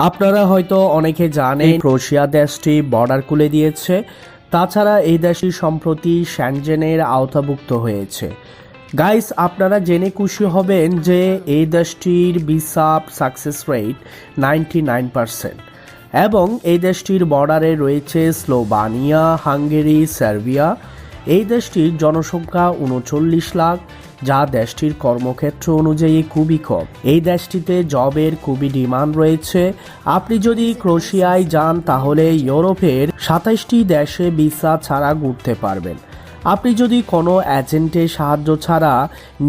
আপনারা হয়তো অনেকে জানেন ক্রোয়েশিয়া দেশটি বর্ডার খুলে দিয়েছে। তাছাড়া এই দেশটি সম্প্রতি শ্যানজেনের আওতাভুক্ত হয়েছে। গাইস, আপনারা জেনে খুশি হবেন যে এই দেশটির ভিসা সাকসেস রেট 99% এবং এই দেশটির বর্ডারে রয়েছে স্লোভানিয়া, হাঙ্গেরি, সার্বিয়া। এই দেশটির জনসংখ্যা 39 লাখ, যা দেশটির কর্মক্ষেত্র অনুযায়ী খুবই কম। এই দেশটিতে জবের খুবই ডিমান্ড রয়েছে। আপনি যদি ক্রোয়েশিয়ায় যান তাহলে ইউরোপের 27টি দেশে ভিসা ছাড়া ঘুরতে পারবেন। আপনি যদি কোনো এজেন্টের সাহায্য ছাড়া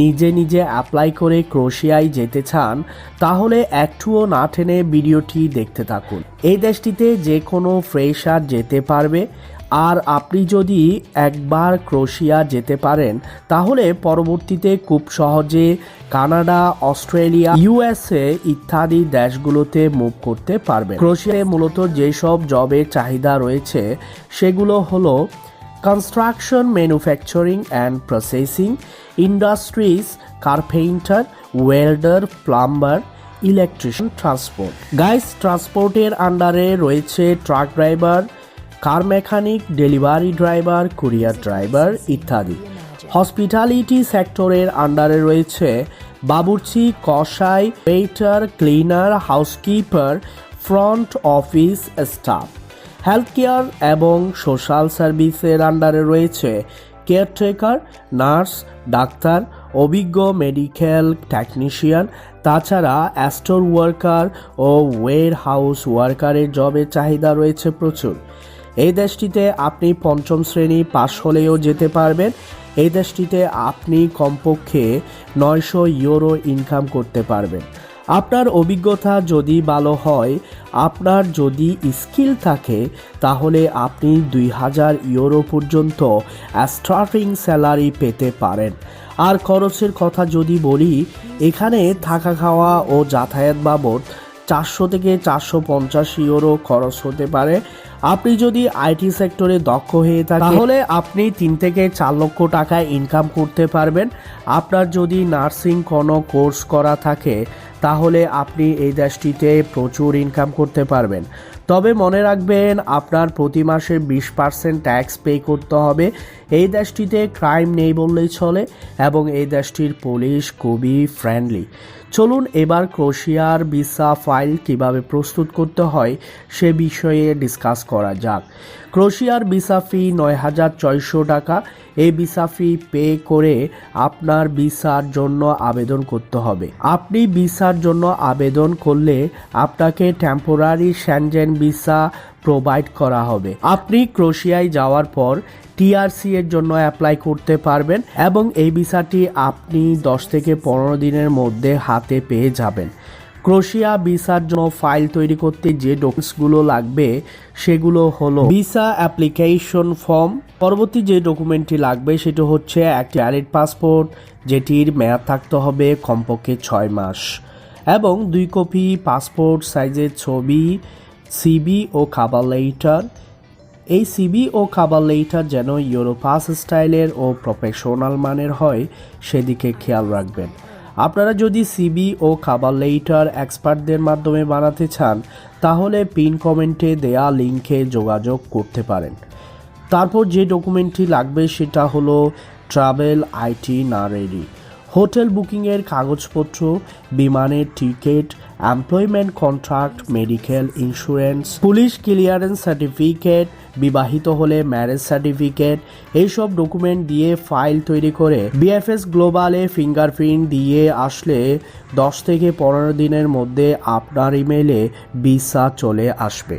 নিজে নিজে অ্যাপ্লাই করে ক্রোয়েশিয়ায় যেতে চান তাহলে একটুও না টেনে ভিডিওটি দেখতে থাকুন। এই দেশটিতে যে কোনো ফ্রেশার যেতে পারবে। আর আপনি যদি একবার ক্রোয়েশিয়া যেতে পারেন তাহলে পরবর্তীতে খুব সহজে কানাডা, অস্ট্রেলিয়া, ইউএসএ ইত্যাদি দেশগুলোতে মুভ করতে পারবেন। ক্রোয়েশিয়ায় মূলত যেসব জবের চাহিদা রয়েছে সেগুলো হলো construction, manufacturing and processing industries, carpenter, welder, plumber, electrician, transport. Guys, ট্রান্সপোর্টের আন্ডারে রয়েছে truck driver, car mechanic, delivery driver, courier driver ইত্যাদি। হসপিটালিটি সেক্টরের আন্ডারে রয়েছে বাবুর্চি, কসাই, waiter, cleaner, housekeeper, front office staff. Health care এবং সোশ্যাল সার্ভিসের আন্ডারে রয়েছে কেয়ারটেকার, নার্স, ডাক্তার, অভিজ্ঞ মেডিকেল টেকনিশিয়ান। তাছাড়া স্টোর ওয়ার্কার ও ওয়্যার হাউস ওয়ার্কারের জবের চাহিদা রয়েছে প্রচুর। এই দেশটিতে আপনি 5ম শ্রেণী পাশ হলেও যেতে পারবেন। এই দেশটিতে আপনি কমপক্ষে 900 ইউরো ইনকাম করতে পারবেন। আপনার অভিজ্ঞতা যদি ভালো হয়, আপনার যদি স্কিল থাকে তাহলে আপনি 2000 ইউরো পর্যন্ত স্টার্টিং স্যালারি পেতে পারেন। আর খরচের কথা যদি বলি, এখানে থাকা খাওয়া ও যাতায়াত বাবদ 400 থেকে 450 ইউরো খরচ হতে পারে। আপনি যদি আইটি সেক্টরে দক্ষ হয়ে থাকেন তাহলে আপনি 3 থেকে 4 লক্ষ টাকা ইনকাম করতে পারবেন। আপনার যদি নার্সিং কোনো কোর্স করা থাকে তাহলে আপনি এই দেশটিতে প্রচুর ইনকাম করতে পারবেন। তবে মনে রাখবেন, আপনার প্রতি মাসে 20% ট্যাক্স পে করতে হবে। এই দেশটিতে ক্রাইম নেই বললেই চলে এবং এই দেশটির পুলিশ খুবই ফ্রেন্ডলি। চলুন এবার ক্রোয়েশিয়ার ভিসা ফাইল কিভাবে প্রস্তুত করতে হয় সে বিষয়ে ডিসকাস করা যাক। ক্রোয়েশিয়ার ভিসা ফি 9600 টাকা। এই ভিসা ফি পে করে আপনার ভিসার জন্য আবেদন করতে হবে। আপনি ভিসার জন্য আবেদন করলে আপনাকে টেম্পোরারি শ্যানজেন ভিসা প্রোভাইড করা হবে। আপনি ক্রোয়েশিয়ায় যাওয়ার পর টিআরসি এর জন্য অ্যাপ্লাই করতে পারবেন এবং এই ভিসাটি আপনি 10 থেকে 15 দিনের মধ্যে হাতে পেয়ে যাবেন। ক্রোয়েশিয়া ভিসার জন্য ফাইল তৈরি করতে যে ডকুমেন্টসগুলো লাগবে সেগুলো হলো ভিসা অ্যাপ্লিকেশন ফর্ম। পরবর্তী যে ডকুমেন্টটি লাগবে সেটা হচ্ছে একটি ভ্যালিড পাসপোর্ট, যেটির মেয়াদ থাকতে হবে কমপক্ষে 6 মাস, এবং 2 কপি পাসপোর্ট সাইজের ছবি, সিবি ও কভার লেটার। এই সিবি ও কভার লেটার যেন ইউরোপাস স্টাইলের ও প্রফেশনাল মানের হয় সেদিকে খেয়াল রাখবেন। আপনারা যদি সিবি ও কভার লেটার এক্সপার্টদের মাধ্যমে বানাতে চান তাহলে পিন কমেন্টে দেয়া লিঙ্কে যোগাযোগ করতে পারেন। তারপর যে ডকুমেন্টটি লাগবে সেটা হলো ট্রাভেল আইটিনারেরি, হোটেল বুকিংয়ের কাগজপত্র, বিমানের ticket, employment contract, medical insurance, police clearance certificate, বিবাহিত হলে ম্যারেজ সার্টিফিকেট। এইসব ডকুমেন্ট দিয়ে ফাইল তৈরি করে বিএফএস গ্লোবালে ফিঙ্গারপ্রিন্ট দিয়ে আসলে 10 থেকে 15 দিনের মধ্যে আপনার ইমেইলে ভিসা চলে আসবে।